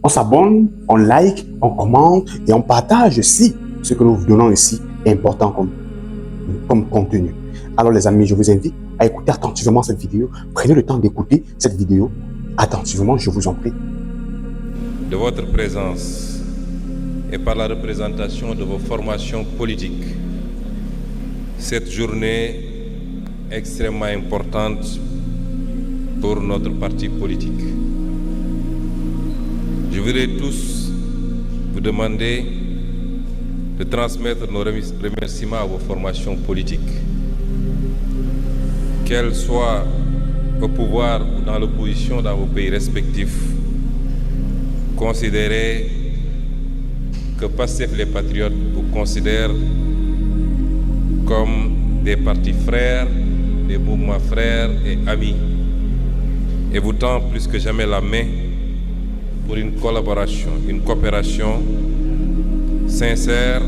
On s'abonne, on like, on commente et on partage aussi ce que nous vous donnons ici est important comme contenu. Alors les amis, je vous invite à écouter attentivement cette vidéo. Prenez le temps d'écouter cette vidéo attentivement, je vous en prie. De votre présence et par la représentation de vos formations politiques, cette journée extrêmement importante pour notre parti politique. Je voudrais tous vous demander de transmettre nos remerciements à vos formations politiques, qu'elles soient au pouvoir ou dans l'opposition dans vos pays respectifs. Considérez que PASTEF les Patriotes vous considèrent comme des partis frères, des mouvements frères et amis, et vous tend plus que jamais la main pour une collaboration, une coopération sincère,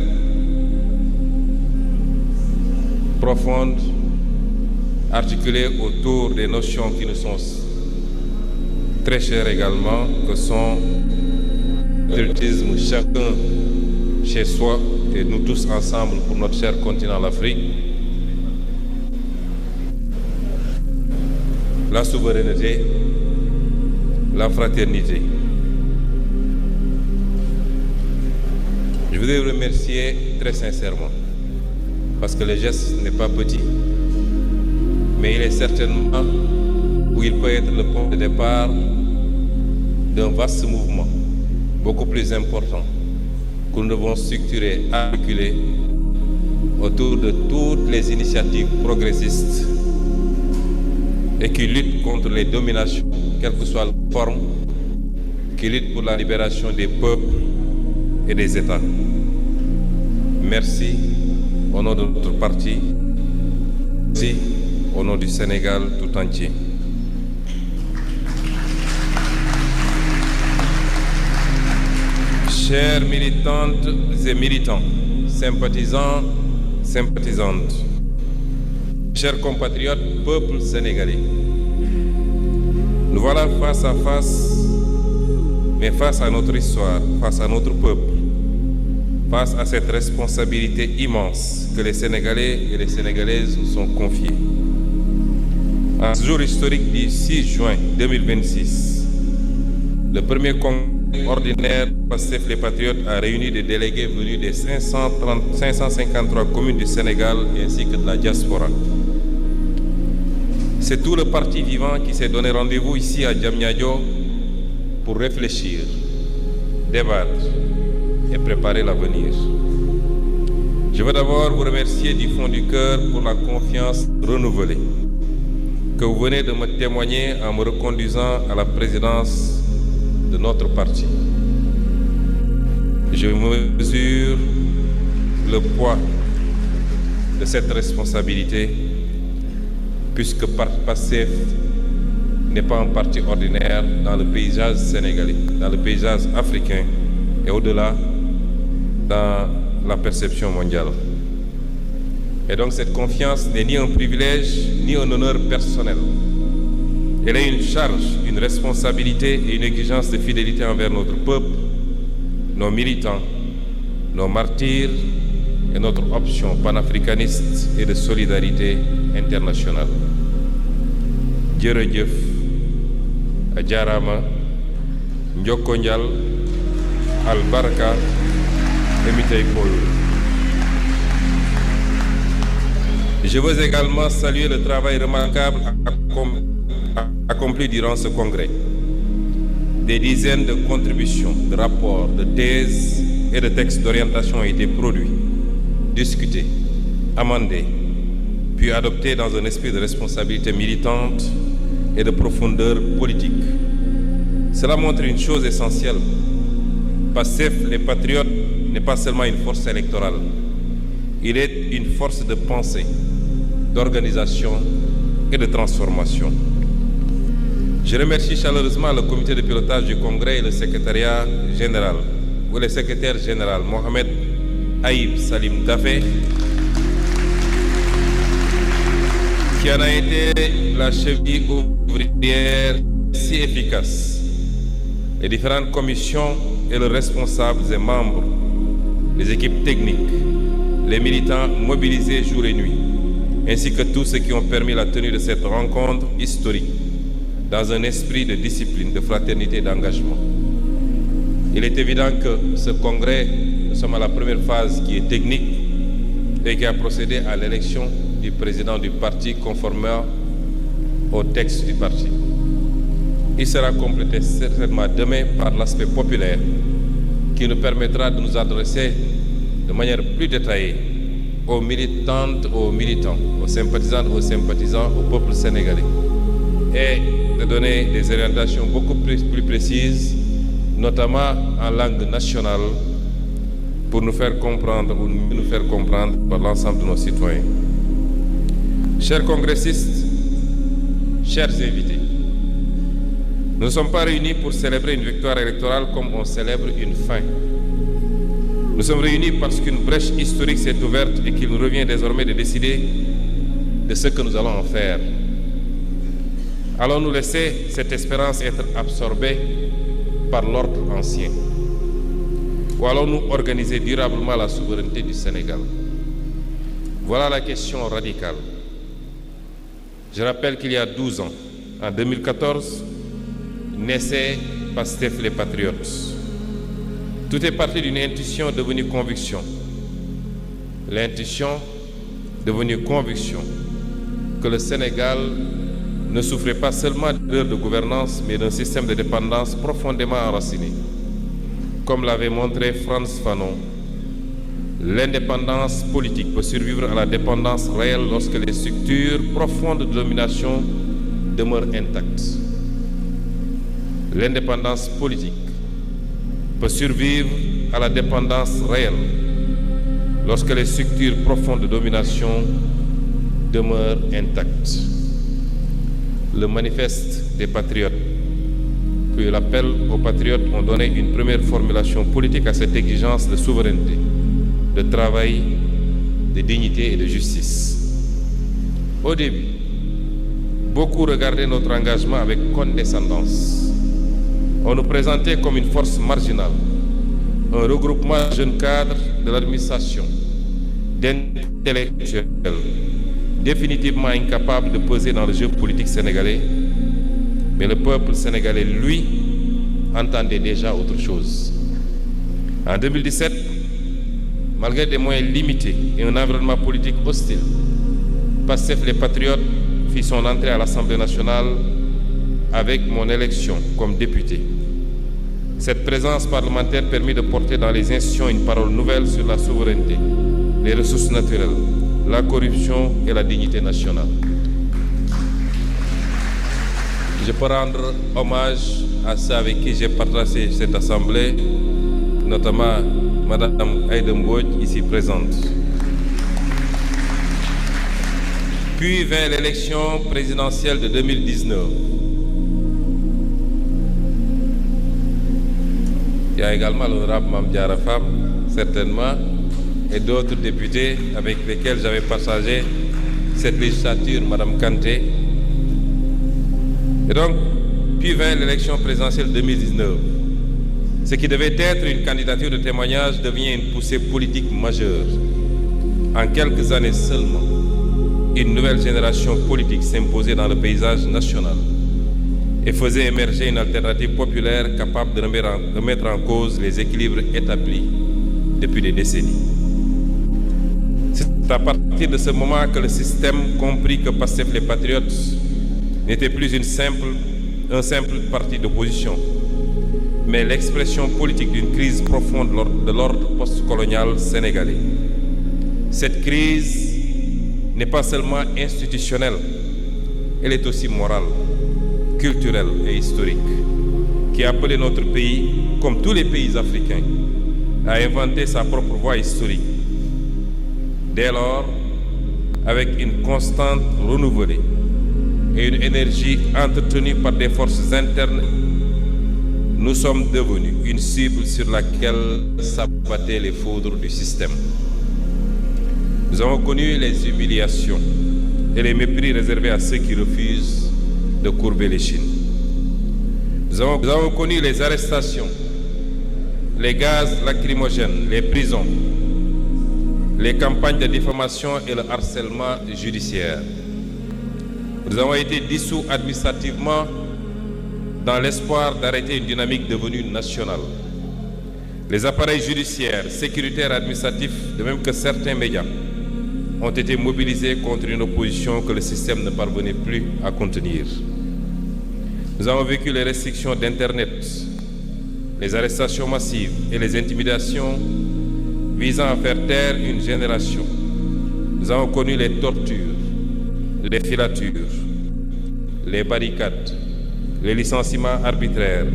profonde, articulée autour des notions qui nous sont très chères également, que sont le patriotisme, chacun chez soi et nous tous ensemble pour notre cher continent l'Afrique, la souveraineté, la fraternité. Je voudrais vous remercier très sincèrement, parce que le geste n'est pas petit, mais il est certainement où il peut être le point de départ d'un vaste mouvement, beaucoup plus important, que nous devons structurer, articuler autour de toutes les initiatives progressistes et qui luttent contre les dominations, quelle que soit la forme, qui luttent pour la libération des peuples et des États. Merci au nom de notre parti, merci au nom du Sénégal tout entier. Chères militantes et militants, sympathisants, sympathisantes, chers compatriotes, peuple sénégalais, nous voilà face à face, mais face à notre histoire, face à notre peuple, face à cette responsabilité immense que les Sénégalais et les Sénégalaises nous sont confiés. En ce jour historique du 6 juin 2026, le premier congrès ordinaire PASTEF les Patriotes a réuni des délégués venus des 553 communes du Sénégal ainsi que de la diaspora. C'est tout le parti vivant qui s'est donné rendez-vous ici à Diamniadio pour réfléchir, débattre et préparer l'avenir. Je veux d'abord vous remercier du fond du cœur pour la confiance renouvelée que vous venez de me témoigner en me reconduisant à la présidence de notre parti. Je mesure le poids de cette responsabilité puisque PASTEF n'est pas un parti ordinaire dans le paysage sénégalais, dans le paysage africain et au-delà dans la perception mondiale. Et donc cette confiance n'est ni un privilège ni un honneur personnel. Elle est une charge, une responsabilité et une exigence de fidélité envers notre peuple, nos militants, nos martyrs et notre option panafricaniste et de solidarité internationale. Jërëjëf, Ajarama, Njoko Njal, Albarka, Emitei Koyo. Je veux également saluer le travail remarquable accompli durant ce congrès. Des dizaines de contributions, de rapports, de thèses et de textes d'orientation ont été produits, discutés, amendés, puis adoptés dans un esprit de responsabilité militante et de profondeur politique. Cela montre une chose essentielle. PASTEF, les Patriotes, n'est pas seulement une force électorale. Il est une force de pensée, d'organisation et de transformation. Je remercie chaleureusement le comité de pilotage du Congrès et le secrétariat général, ou le secrétaire général Mohamed Aïb Salim Dafé, qui en a été la cheville ouvrière si efficace. les différentes commissions et leurs responsables et membres, les équipes techniques, les militants mobilisés jour et nuit, ainsi que tous ceux qui ont permis la tenue de cette rencontre historique dans un esprit de discipline, de fraternité et d'engagement. Il est évident que ce congrès, nous sommes à la première phase qui est technique et qui a procédé à l'élection du président du parti conformément au texte du parti. Il sera complété certainement demain par l'aspect populaire qui nous permettra de nous adresser de manière plus détaillée aux militantes, aux militants, aux sympathisantes, aux sympathisants, au peuple sénégalais et de donner des orientations beaucoup plus précises, notamment en langue nationale, pour nous faire comprendre ou nous faire comprendre par l'ensemble de nos citoyens. Chers congressistes, chers invités, nous ne sommes pas réunis pour célébrer une victoire électorale comme on célèbre une fin. Nous sommes réunis parce qu'une brèche historique s'est ouverte et qu'il nous revient désormais de décider de ce que nous allons en faire. Allons-nous laisser cette espérance être absorbée par l'ordre ancien? Ou allons-nous organiser durablement la souveraineté du Sénégal? Voilà la question radicale. Je rappelle qu'il y a 12 ans, en 2014, naissait PASTEF les Patriotes. Tout est parti d'une intuition devenue conviction. L'intuition devenue conviction que le Sénégal ne souffrait pas seulement d'erreurs de gouvernance, mais d'un système de dépendance profondément enraciné. Comme l'avait montré Frantz Fanon, l'indépendance politique peut survivre à la dépendance réelle lorsque les structures profondes de domination demeurent intactes. L'indépendance politique peut survivre à la dépendance réelle lorsque les structures profondes de domination demeurent intactes. Le manifeste des patriotes, puis l'appel aux patriotes ont donné une première formulation politique à cette exigence de souveraineté, de travail, de dignité et de justice. Au début, beaucoup regardaient notre engagement avec condescendance. On nous présentait comme une force marginale, un regroupement de jeunes cadres de l'administration, d'intellectuels, définitivement incapables de peser dans le jeu politique sénégalais. Mais le peuple sénégalais, lui, entendait déjà autre chose. En 2017, malgré des moyens limités et un environnement politique hostile, PASTEF les Patriotes fit son entrée à l'Assemblée nationale avec mon élection comme député. Cette présence parlementaire permit de porter dans les institutions une parole nouvelle sur la souveraineté, les ressources naturelles, la corruption et la dignité nationale. Je peux rendre hommage à ceux avec qui j'ai partagé cette assemblée, notamment Mme Aïda Mbodj, ici présente. Puis vint l'élection présidentielle de 2019. Il y a également l'honorable Mame Diarra Fam, certainement, et d'autres députés avec lesquels j'avais partagé cette législature, Mme Kanté. Et donc, puis vint l'élection présidentielle 2019. Ce qui devait être une candidature de témoignage devient une poussée politique majeure. En quelques années seulement, une nouvelle génération politique s'imposait dans le paysage national et faisait émerger une alternative populaire capable de remettre en cause les équilibres établis depuis des décennies. C'est à partir de ce moment que le système comprit que PASTEF les Patriotes n'était plus un simple parti d'opposition, mais l'expression politique d'une crise profonde de l'ordre postcolonial sénégalais. Cette crise n'est pas seulement institutionnelle, elle est aussi morale, culturelle et historique, qui a appelé notre pays, comme tous les pays africains, à inventer sa propre voie historique. Dès lors, avec une constante renouvelée et une énergie entretenue par des forces internes, nous sommes devenus une cible sur laquelle s'abattaient les foudres du système. Nous avons connu les humiliations et les mépris réservés à ceux qui refusent de courber l'échine. Nous avons connu les arrestations, les gaz lacrymogènes, les prisons, les campagnes de diffamation et le harcèlement judiciaire. Nous avons été dissous administrativement dans l'espoir d'arrêter une dynamique devenue nationale. Les appareils judiciaires, sécuritaires et administratifs, de même que certains médias, ont été mobilisés contre une opposition que le système ne parvenait plus à contenir. Nous avons vécu les restrictions d'Internet, les arrestations massives et les intimidations visant à faire taire une génération. Nous avons connu les tortures, les filatures, les barricades, les licenciements arbitraires,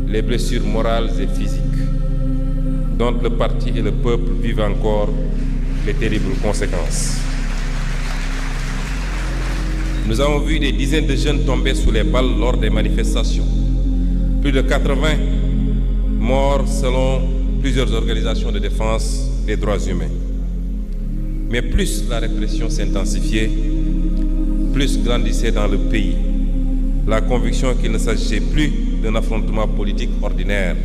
les blessures morales et physiques, dont le parti et le peuple vivent encore les terribles conséquences. Nous avons vu des dizaines de jeunes tomber sous les balles lors des manifestations. Plus de 80 morts selon plusieurs organisations de défense des droits humains. Mais plus la répression s'intensifiait, plus grandissait dans le pays la conviction qu'il ne s'agissait plus d'un affrontement politique ordinaire,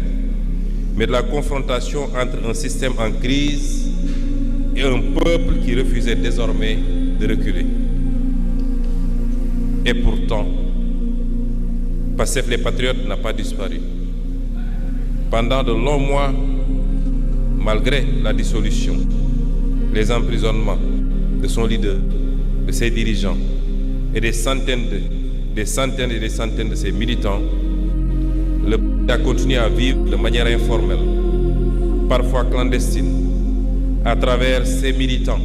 mais de la confrontation entre un système en crise et un peuple qui refusait désormais de reculer. Et pourtant, Pastef les Patriotes n'a pas disparu. Pendant de longs mois, malgré la dissolution, les emprisonnements de son leader, de ses dirigeants et des centaines et des centaines de ses militants, le peuple a continué à vivre de manière informelle, parfois clandestine, à travers ces militants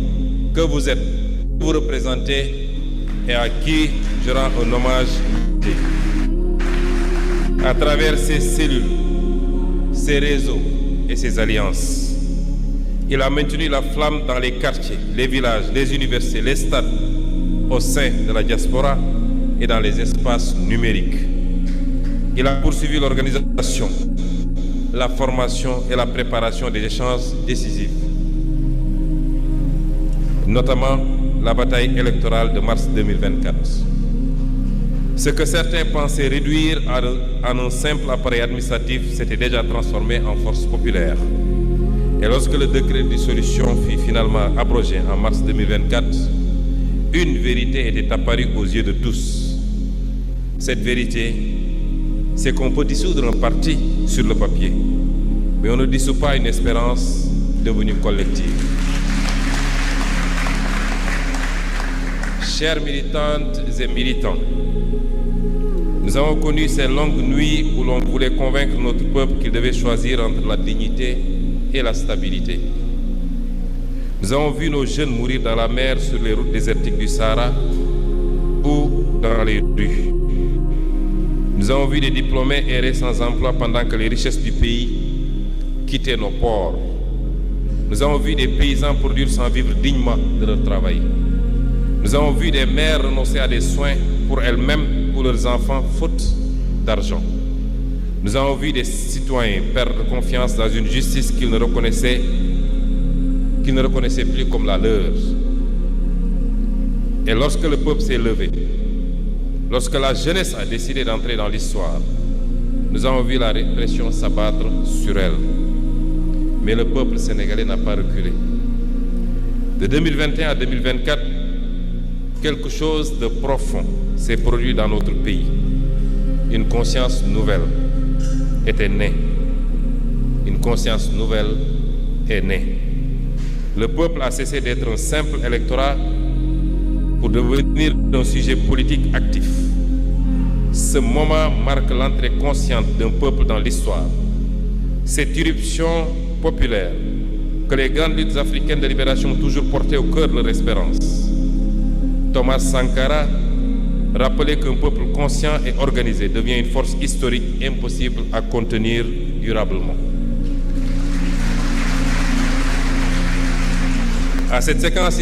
que vous êtes, que vous représentez et à qui je rends un hommage. À travers ces cellules, ces réseaux et ces alliances, il a maintenu la flamme dans les quartiers, les villages, les universités, les stades, au sein de la diaspora et dans les espaces numériques. Il a poursuivi l'organisation, la formation et la préparation des échanges décisifs, notamment la bataille électorale de mars 2024. Ce que certains pensaient réduire en un simple appareil administratif s'était déjà transformé en force populaire. Et lorsque le décret de dissolution fut finalement abrogé en mars 2024, une vérité était apparue aux yeux de tous. Cette vérité, c'est qu'on peut dissoudre un parti sur le papier, mais on ne dissout pas une espérance devenue collective. Chères militantes et militants, nous avons connu ces longues nuits où l'on voulait convaincre notre peuple qu'il devait choisir entre la dignité et la stabilité. Nous avons vu nos jeunes mourir dans la mer, sur les routes désertiques du Sahara ou dans les rues. Nous avons vu des diplômés errer sans emploi pendant que les richesses du pays quittaient nos ports. Nous avons vu des paysans produire sans vivre dignement de leur travail. Nous avons vu des mères renoncer à des soins pour elles-mêmes ou leurs enfants faute d'argent. Nous avons vu des citoyens perdre confiance dans une justice qu'ils ne reconnaissaient plus comme la leur. Et lorsque le peuple s'est levé, lorsque la jeunesse a décidé d'entrer dans l'histoire, nous avons vu la répression s'abattre sur elle. Mais le peuple sénégalais n'a pas reculé. De 2021 à 2024, quelque chose de profond s'est produit dans notre pays. Une conscience nouvelle était née. Une conscience nouvelle est née. Le peuple a cessé d'être un simple électorat pour devenir un sujet politique actif. Ce moment marque l'entrée consciente d'un peuple dans l'histoire. Cette irruption populaire que les grandes luttes africaines de libération ont toujours portée au cœur de leur espérance. Thomas Sankara rappelait qu'un peuple conscient et organisé devient une force historique impossible à contenir durablement. Cette séquence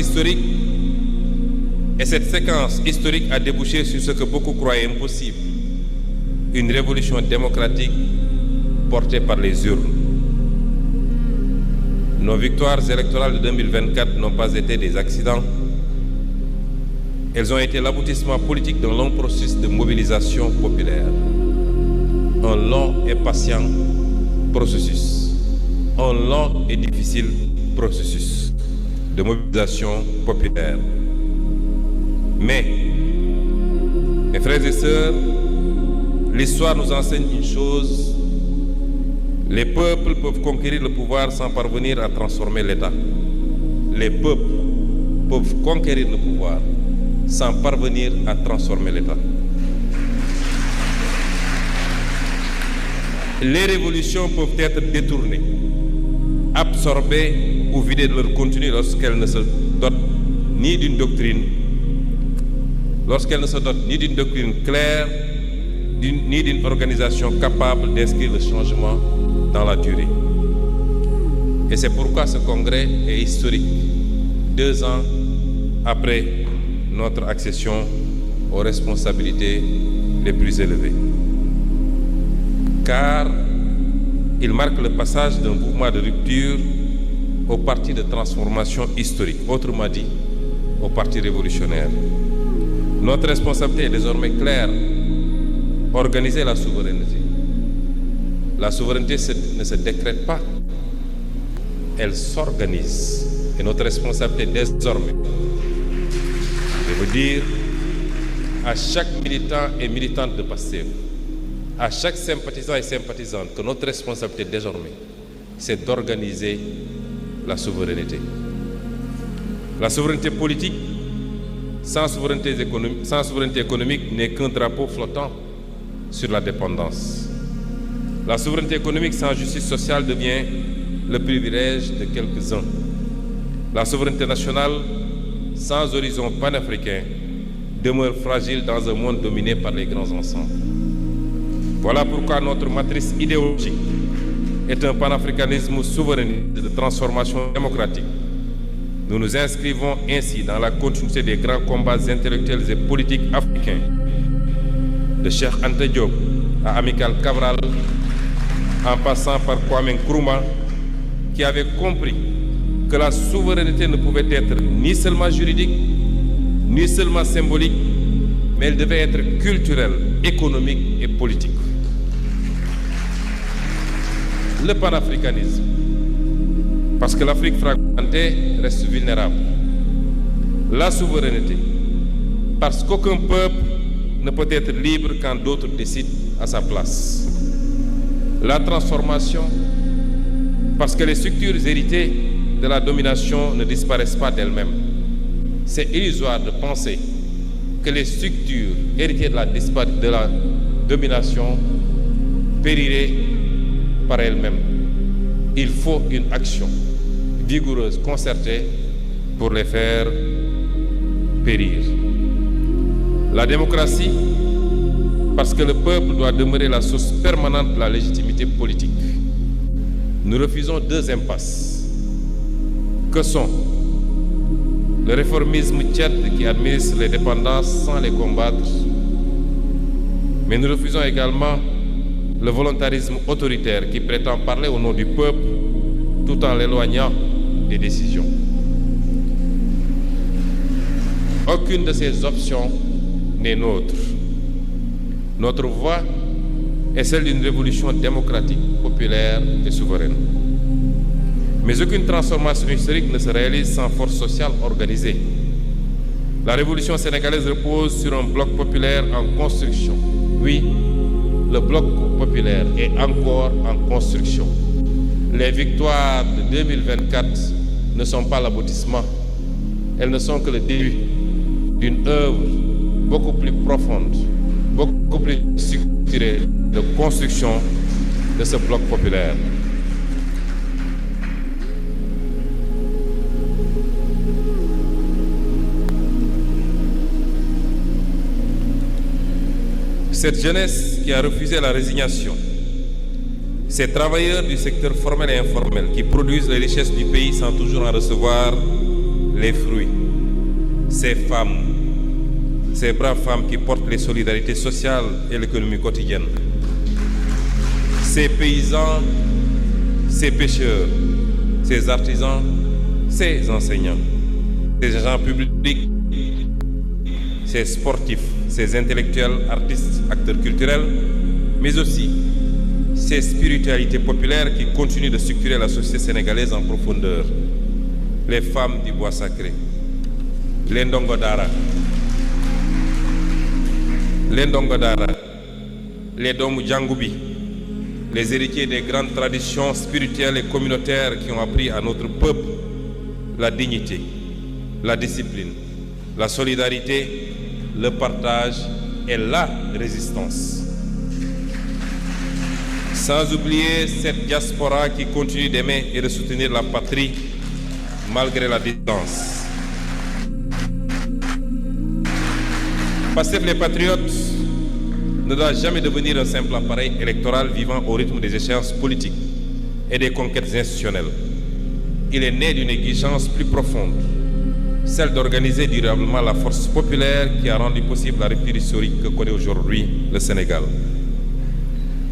historique a débouché sur ce que beaucoup croyaient impossible, une révolution démocratique portée par les urnes. Nos victoires électorales de 2024 n'ont pas été des accidents. Elles ont été l'aboutissement politique d'un long processus de mobilisation populaire. un long et patient processus, un long et difficile processus de mobilisation populaire. Mais, mes frères et sœurs, l'histoire nous enseigne une chose: les peuples peuvent conquérir le pouvoir sans parvenir à transformer l'État. Les peuples peuvent conquérir le pouvoir sans parvenir à transformer l'État. Les révolutions peuvent être détournées, absorbées ou vidées de leur contenu lorsqu'elles ne se dotent ni d'une doctrine, claire, ni d'une organisation capable d'inscrire le changement dans la durée. Et c'est pourquoi ce congrès est historique, 2 ans après notre accession aux responsabilités les plus élevées. Car il marque le passage d'un mouvement de rupture au parti de transformation historique, autrement dit, au parti révolutionnaire. Notre responsabilité est désormais claire: organiser la souveraineté. La souveraineté ne se décrète pas, elle s'organise. Et notre responsabilité désormais, je veux dire à chaque militant et militante de PASTEF, à chaque sympathisant et sympathisante, que notre responsabilité désormais, c'est d'organiser la souveraineté. La souveraineté politique, sans souveraineté économique, n'est qu'un drapeau flottant sur la dépendance. La souveraineté économique sans justice sociale devient le privilège de quelques-uns. La souveraineté nationale sans horizon panafricain demeure fragile dans un monde dominé par les grands ensembles. Voilà pourquoi notre matrice idéologique est un panafricanisme souverainiste de transformation démocratique. Nous nous inscrivons ainsi dans la continuité des grands combats intellectuels et politiques africains, de Cheikh Anta Diop à Amilcar Cabral, en passant par Kwame Nkrumah, qui avait compris que la souveraineté ne pouvait être ni seulement juridique, ni seulement symbolique, mais elle devait être culturelle, économique et politique. Le panafricanisme, parce que l'Afrique fragmentée reste vulnérable. La souveraineté, parce qu'aucun peuple ne peut être libre quand d'autres décident à sa place. La transformation, parce que les structures héritées de la domination ne disparaissent pas d'elles-mêmes. C'est illusoire de penser que les structures héritées de la domination périraient par elles-mêmes. Il faut une action vigoureuse, concertée, pour les faire périr. La démocratie, parce que le peuple doit demeurer la source permanente de la légitimité politique. Nous refusons 2 impasses, que sont le réformisme tiède qui administre les dépendances sans les combattre, mais nous refusons également le volontarisme autoritaire qui prétend parler au nom du peuple tout en l'éloignant des décisions. Aucune de ces options n'est nôtre. Notre voie est celle d'une révolution démocratique, populaire et souveraine. Mais aucune transformation historique ne se réalise sans force sociale organisée. La révolution sénégalaise repose sur un bloc populaire en construction. Oui, le bloc populaire est encore en construction. Les victoires de 2024 ne sont pas l'aboutissement. Elles ne sont que le début d'une œuvre beaucoup plus profonde, beaucoup plus structurée de construction de ce bloc populaire. Cette jeunesse qui a refusé la résignation, ces travailleurs du secteur formel et informel qui produisent les richesses du pays sans toujours en recevoir les fruits, ces femmes, ces braves femmes qui portent les solidarités sociales et l'économie quotidienne, ces paysans, ces pêcheurs, ces artisans, ces enseignants, ces agents publics, ces sportifs, ces intellectuels, artistes, acteurs culturels, mais aussi ces spiritualités populaires qui continuent de structurer la société sénégalaise en profondeur. Les femmes du bois sacré, les ndongodara, les Domu Djangoubi, les héritiers des grandes traditions spirituelles et communautaires qui ont appris à notre peuple la dignité, la discipline, la solidarité, le partage et la résistance. Sans oublier cette diaspora qui continue d'aimer et de soutenir la patrie malgré la distance. Pastef les patriotes ne doit jamais devenir un simple appareil électoral vivant au rythme des échéances politiques et des conquêtes institutionnelles. Il est né d'une exigence plus profonde, celle d'organiser durablement la force populaire qui a rendu possible la rupture historique que connaît aujourd'hui le Sénégal.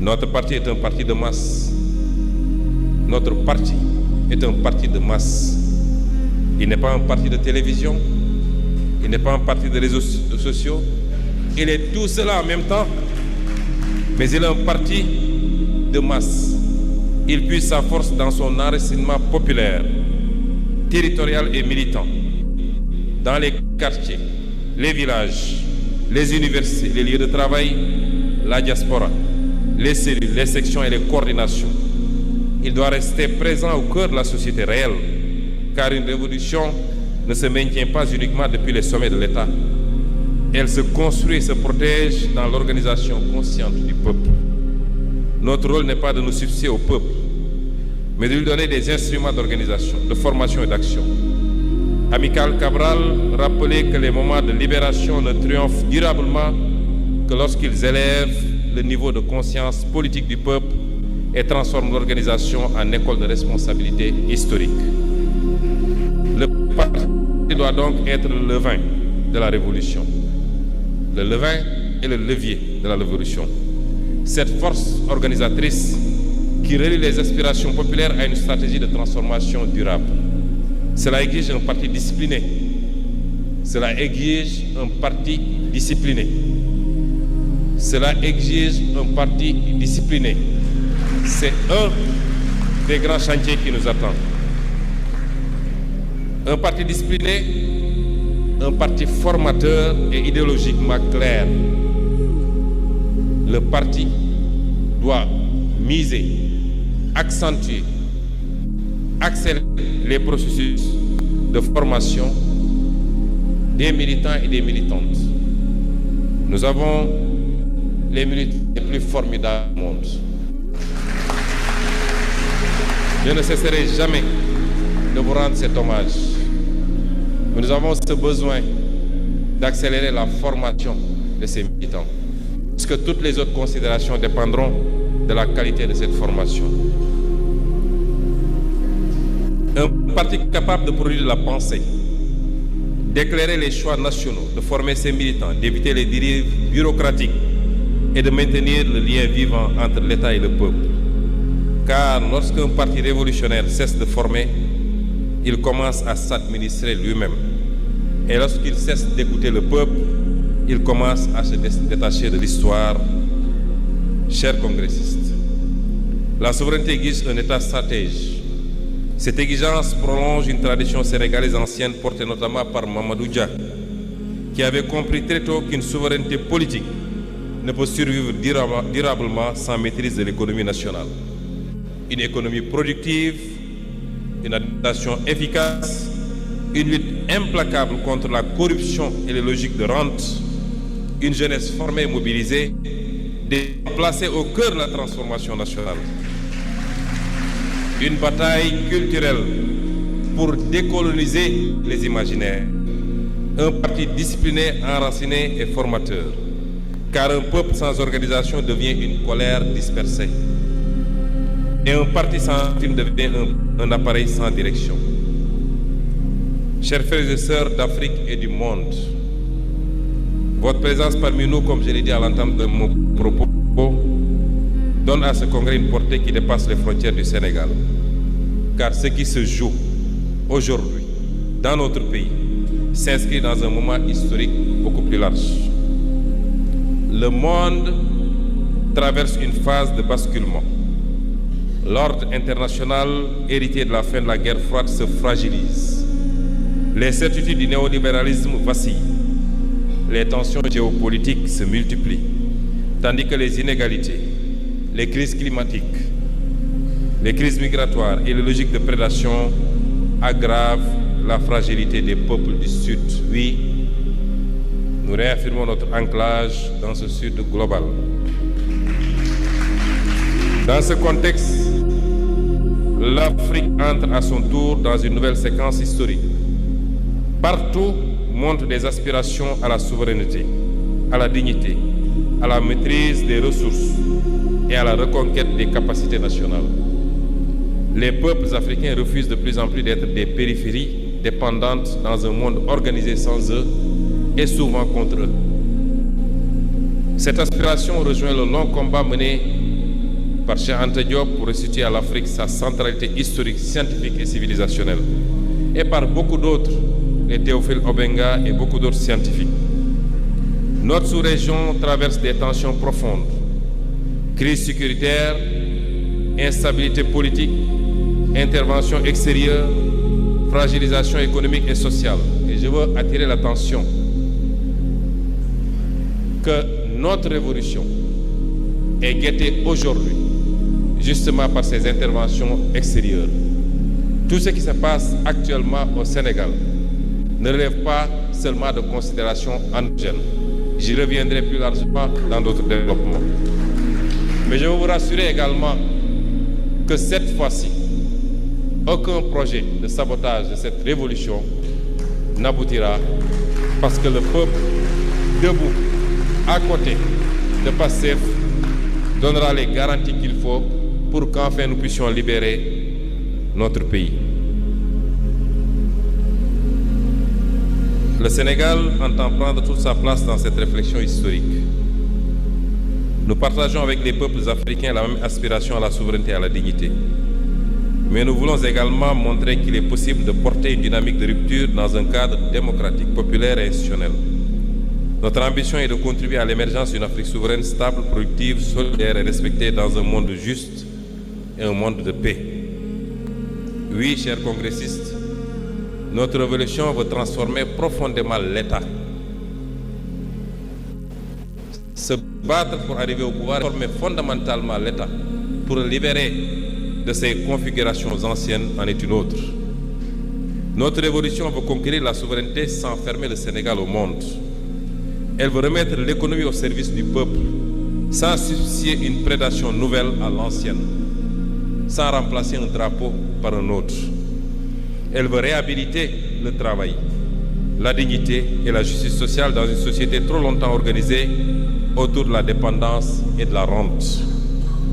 Notre parti est un parti de masse. Notre parti est un parti de masse. Il n'est pas un parti de télévision, il n'est pas un parti de réseaux sociaux, il est tout cela en même temps, mais il est un parti de masse. Il puise sa force dans son enracinement populaire, territorial et militant, dans les quartiers, les villages, les universités, les lieux de travail, la diaspora, les cellules, les sections et les coordinations. Il doit rester présent au cœur de la société réelle, car une révolution ne se maintient pas uniquement depuis les sommets de l'État. Elle se construit et se protège dans l'organisation consciente du peuple. Notre rôle n'est pas de nous substituer au peuple, mais de lui donner des instruments d'organisation, de formation et d'action. Amical Cabral rappelait que les moments de libération ne triomphent durablement que lorsqu'ils élèvent le niveau de conscience politique du peuple et transforment l'organisation en école de responsabilité historique. Le parti doit donc être le levain de la révolution. Le levain est le levier de la révolution. Cette force organisatrice qui relie les aspirations populaires à une stratégie de transformation durable. Cela exige un parti discipliné. Cela exige un parti discipliné. Cela exige un parti discipliné. C'est un des grands chantiers qui nous attend. Un parti discipliné, un parti formateur et idéologiquement clair. Le parti doit miser, accentuer, accélérer les processus de formation des militants et des militantes. Nous avons les militants les plus formidables du monde. Je ne cesserai jamais de vous rendre cet hommage. Mais nous avons ce besoin d'accélérer la formation de ces militants, puisque toutes les autres considérations dépendront de la qualité de cette formation. Un parti capable de produire la pensée, d'éclairer les choix nationaux, de former ses militants, d'éviter les dérives bureaucratiques et de maintenir le lien vivant entre l'État et le peuple. Car lorsqu'un parti révolutionnaire cesse de former, il commence à s'administrer lui-même. Et lorsqu'il cesse d'écouter le peuple, il commence à se détacher de l'histoire. Chers congressistes, la souveraineté exige un État stratège. Cette exigence prolonge une tradition sénégalaise ancienne portée notamment par Mamadou Dia, qui avait compris très tôt qu'une souveraineté politique ne peut survivre durablement sans maîtrise de l'économie nationale. Une économie productive, une adaptation efficace, une lutte implacable contre la corruption et les logiques de rente, une jeunesse formée et mobilisée, placée au cœur de la transformation nationale. Une bataille culturelle pour décoloniser les imaginaires. Un parti discipliné, enraciné et formateur. Car un peuple sans organisation devient une colère dispersée. Et un parti sans film devient un appareil sans direction. Chers frères et sœurs d'Afrique et du monde, votre présence parmi nous, comme je l'ai dit à l'entame de mon propos, donne à ce congrès une portée qui dépasse les frontières du Sénégal. Car ce qui se joue aujourd'hui dans notre pays s'inscrit dans un moment historique beaucoup plus large. Le monde traverse une phase de basculement. L'ordre international hérité de la fin de la guerre froide se fragilise. Les certitudes du néolibéralisme vacillent. Les tensions géopolitiques se multiplient, tandis que les inégalités, les crises climatiques, les crises migratoires et les logiques de prédation aggravent la fragilité des peuples du Sud. Oui, nous réaffirmons notre ancrage dans ce Sud global. Dans ce contexte, l'Afrique entre à son tour dans une nouvelle séquence historique. Partout montrent des aspirations à la souveraineté, à la dignité, à la maîtrise des ressources et à la reconquête des capacités nationales. Les peuples africains refusent de plus en plus d'être des périphéries dépendantes dans un monde organisé sans eux et souvent contre eux. Cette aspiration rejoint le long combat mené par Cheikh Anta Diop pour restituer à l'Afrique sa centralité historique, scientifique et civilisationnelle, et par beaucoup d'autres, les Théophile Obenga et beaucoup d'autres scientifiques. Notre sous-région traverse des tensions profondes, crise sécuritaire, instabilité politique, intervention extérieure, fragilisation économique et sociale. Et je veux attirer l'attention que notre révolution est guettée aujourd'hui justement par ces interventions extérieures. Tout ce qui se passe actuellement au Sénégal ne relève pas seulement de considérations endogènes. J'y reviendrai plus largement dans d'autres développements. Mais je veux vous rassurer également que cette fois-ci, aucun projet de sabotage de cette révolution n'aboutira parce que le peuple, debout, à côté de PASTEF, donnera les garanties qu'il faut pour qu'enfin nous puissions libérer notre pays. Le Sénégal entend prendre toute sa place dans cette réflexion historique. Nous partageons avec les peuples africains la même aspiration à la souveraineté et à la dignité. Mais nous voulons également montrer qu'il est possible de porter une dynamique de rupture dans un cadre démocratique, populaire et institutionnel. Notre ambition est de contribuer à l'émergence d'une Afrique souveraine, stable, productive, solidaire et respectée dans un monde juste et un monde de paix. Oui, chers congressistes, notre révolution veut transformer profondément l'État. Se battre pour arriver au pouvoir, transformer fondamentalement l'État pour le libérer de ses configurations anciennes en est une autre. Notre révolution veut conquérir la souveraineté sans fermer le Sénégal au monde. Elle veut remettre l'économie au service du peuple, sans substituer une prédation nouvelle à l'ancienne, sans remplacer un drapeau par un autre. Elle veut réhabiliter le travail, la dignité et la justice sociale dans une société trop longtemps organisée autour de la dépendance et de la rente.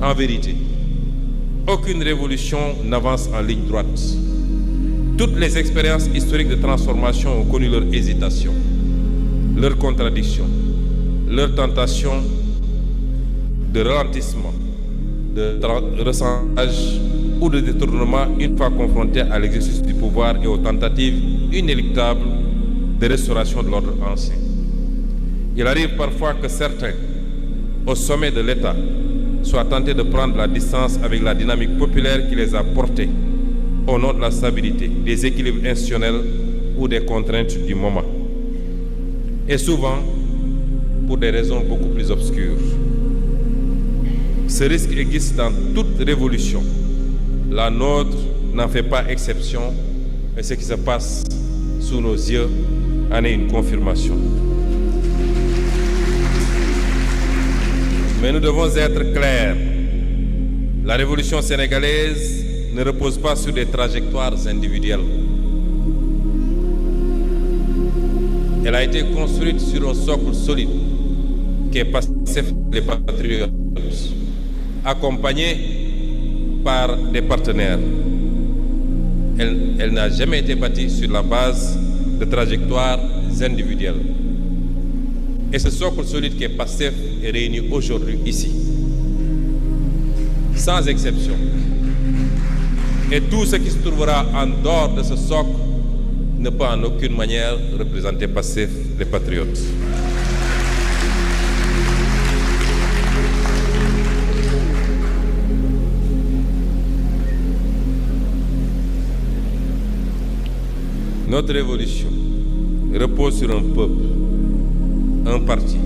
En vérité, aucune révolution n'avance en ligne droite. Toutes les expériences historiques de transformation ont connu leur hésitation, leur contradiction, leur tentation de ralentissement, de ressentage ou de détournement une fois confrontés à l'exercice du pouvoir et aux tentatives inéluctables de restauration de l'ordre ancien. Il arrive parfois que certains, au sommet de l'État, soient tentés de prendre la distance avec la dynamique populaire qui les a portés au nom de la stabilité, des équilibres institutionnels ou des contraintes du moment. Et souvent, pour des raisons beaucoup plus obscures. Ce risque existe dans toute révolution. La nôtre n'en fait pas exception, mais ce qui se passe sous nos yeux en est une confirmation. Mais nous devons être clairs. La révolution sénégalaise ne repose pas sur des trajectoires individuelles. Elle a été construite sur un socle solide qui est PASTEF les patriotes, accompagné par des partenaires. Elle n'a jamais été bâtie sur la base de trajectoires individuelles. Et ce socle solide qui est PASTEF est réuni aujourd'hui ici, sans exception. Et tout ce qui se trouvera en dehors de ce socle ne peut en aucune manière représenter PASTEF les patriotes. Notre révolution repose sur un peuple, un parti,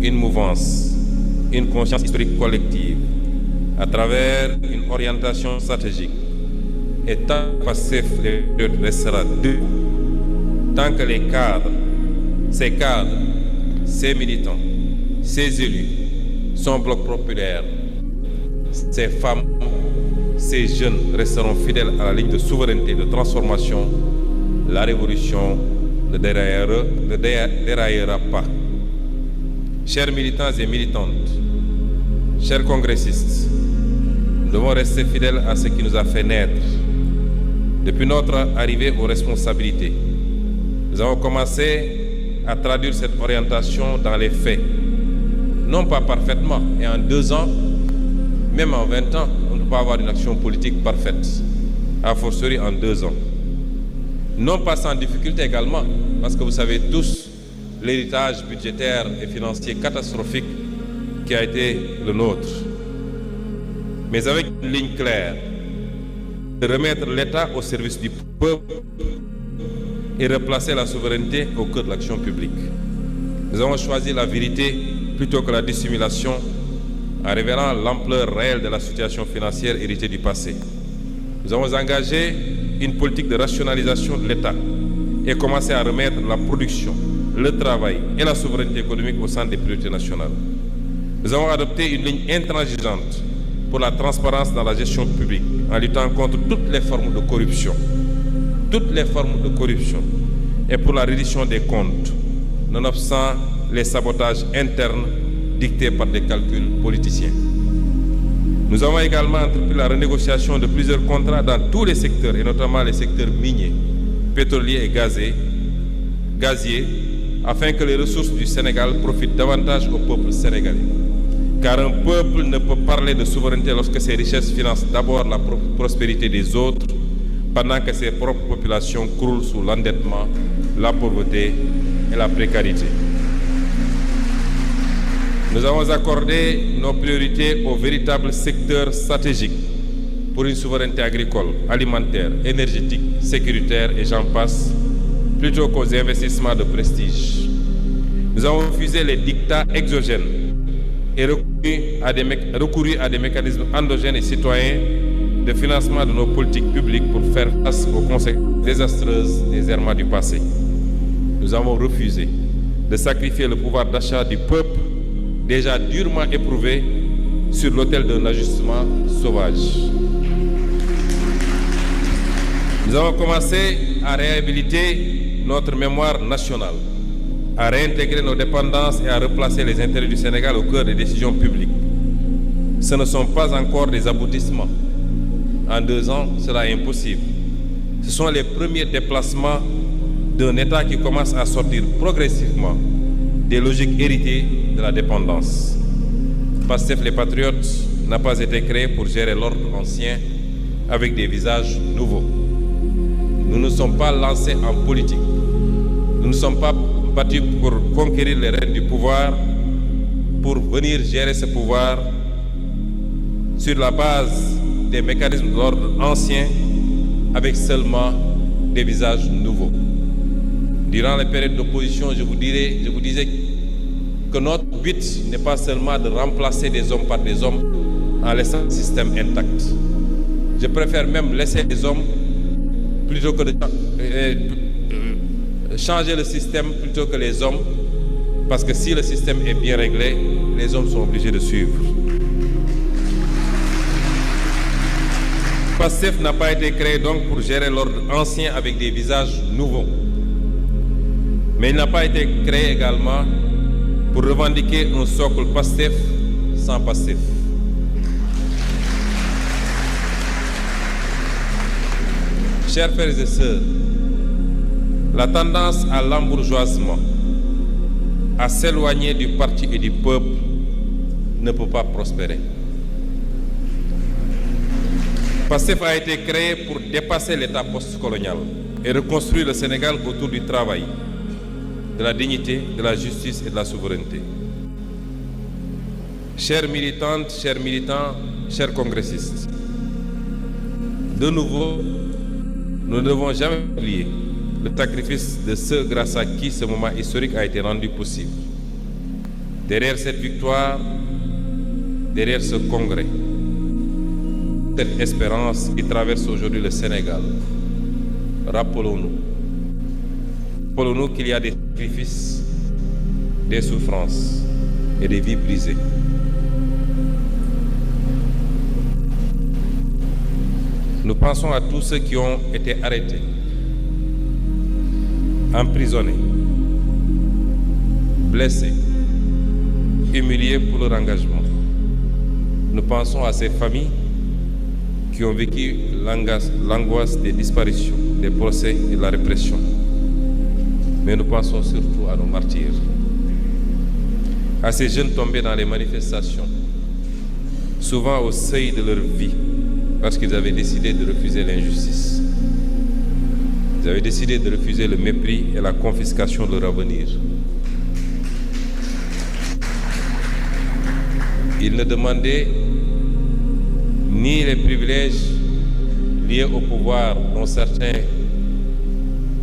une mouvance, une conscience historique collective, à travers une orientation stratégique. Et tant que PASTEF restera debout, tant que les cadres, ces militants, ces élus, son bloc populaire, ces femmes, ces jeunes resteront fidèles à la ligne de souveraineté, de transformation, la révolution ne déraillera pas. Chers militants et militantes, chers congressistes, nous devons rester fidèles à ce qui nous a fait naître. Depuis notre arrivée aux responsabilités, nous avons commencé à traduire cette orientation dans les faits. Non pas parfaitement, et en 2 ans, même en 20 ans, on ne peut pas avoir une action politique parfaite, a fortiori en 2 ans. Non pas sans difficulté également, parce que vous savez tous l'héritage budgétaire et financier catastrophique qui a été le nôtre. Mais avec une ligne claire, de remettre l'État au service du peuple et replacer la souveraineté au cœur de l'action publique. Nous avons choisi la vérité plutôt que la dissimulation en révélant l'ampleur réelle de la situation financière héritée du passé. Nous avons engagé une politique de rationalisation de l'État et commencé à remettre la production, le travail et la souveraineté économique au centre des priorités nationales. Nous avons adopté une ligne intransigeante pour la transparence dans la gestion publique en luttant contre toutes les formes de corruption. Toutes les formes de corruption et pour la reddition des comptes, nonobstant les sabotages internes dictés par des calculs politiciens. Nous avons également entrepris la renégociation de plusieurs contrats dans tous les secteurs, et notamment les secteurs miniers, pétroliers et gaziers, afin que les ressources du Sénégal profitent davantage au peuple sénégalais. Car un peuple ne peut parler de souveraineté lorsque ses richesses financent d'abord la prospérité des autres, pendant que ses propres populations croulent sous l'endettement, la pauvreté et la précarité. Nous avons accordé nos priorités aux véritables secteurs stratégiques pour une souveraineté agricole, alimentaire, énergétique, sécuritaire et j'en passe, plutôt qu'aux investissements de prestige. Nous avons refusé les dictats exogènes et recouru à des mécanismes endogènes et citoyens de financement de nos politiques publiques pour faire face aux conséquences désastreuses des errements du passé. Nous avons refusé de sacrifier le pouvoir d'achat du peuple déjà durement éprouvé sur l'autel d'un ajustement sauvage. Nous avons commencé à réhabiliter notre mémoire nationale, à réintégrer nos dépendances et à replacer les intérêts du Sénégal au cœur des décisions publiques. Ce ne sont pas encore des aboutissements. En 2 ans, cela est impossible. Ce sont les premiers déplacements d'un État qui commence à sortir progressivement des logiques héritées de la dépendance. PASTEF les Patriotes n'a pas été créé pour gérer l'ordre ancien avec des visages nouveaux. Nous ne sommes pas lancés en politique. Nous ne sommes pas battus pour conquérir les rênes du pouvoir, pour venir gérer ce pouvoir sur la base des mécanismes de l'ordre ancien avec seulement des visages nouveaux. Durant les périodes d'opposition, je vous disais que notre but n'est pas seulement de remplacer des hommes par des hommes en laissant le système intact. Je préfère même laisser les hommes plutôt que de changer le système plutôt que les hommes, parce que si le système est bien réglé, les hommes sont obligés de suivre. PASTEF n'a pas été créé donc pour gérer l'ordre ancien avec des visages nouveaux. Mais il n'a pas été créé également pour revendiquer un socle PASTEF sans PASTEF. Chers frères et sœurs, la tendance à l'embourgeoisement, à s'éloigner du parti et du peuple, ne peut pas prospérer. PASTEF a été créé pour dépasser l'état postcolonial et reconstruire le Sénégal autour du travail, de la dignité, de la justice et de la souveraineté. Chères militantes, chers militants, chers congressistes, de nouveau, nous ne devons jamais oublier le sacrifice de ceux grâce à qui ce moment historique a été rendu possible. Derrière cette victoire, derrière ce congrès, cette espérance qui traverse aujourd'hui le Sénégal, rappelons-nous qu'il y a des sacrifices, des souffrances et des vies brisées. Nous pensons à tous ceux qui ont été arrêtés, emprisonnés, blessés, humiliés pour leur engagement. Nous pensons à ces familles qui ont vécu l'angoisse des disparitions, des procès et de la répression. Mais nous pensons surtout à nos martyrs, à ces jeunes tombés dans les manifestations, souvent au seuil de leur vie, parce qu'ils avaient décidé de refuser l'injustice. Ils avaient décidé de refuser le mépris et la confiscation de leur avenir. Ils ne demandaient ni les privilèges liés au pouvoir dont certains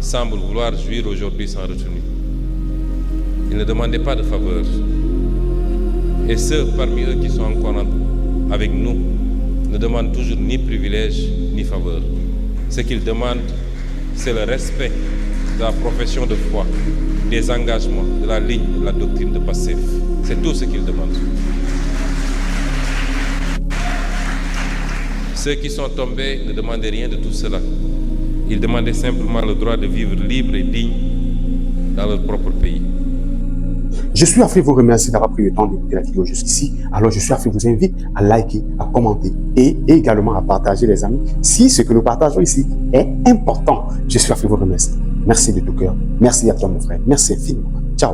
semblent vouloir jouir aujourd'hui sans retenue. Ils ne demandaient pas de faveur. Et ceux parmi eux qui sont encore avec nous ne demandent toujours ni privilèges ni faveur. Ce qu'ils demandent, c'est le respect de la profession de foi, des engagements, de la ligne, de la doctrine de Pastef. C'est tout ce qu'ils demandent. Ceux qui sont tombés ne demandaient rien de tout cela. Ils demandaient simplement le droit de vivre libre et digne dans leur propre pays. Je suis à vous remercier d'avoir pris le temps d'écouter la vidéo jusqu'ici. Alors, je suis à vous invite à liker, à commenter et également à partager, les amis, si ce que nous partageons ici est important. Je suis à vous remercier. Merci de tout cœur. Merci à toi, mon frère. Merci infiniment. Ciao.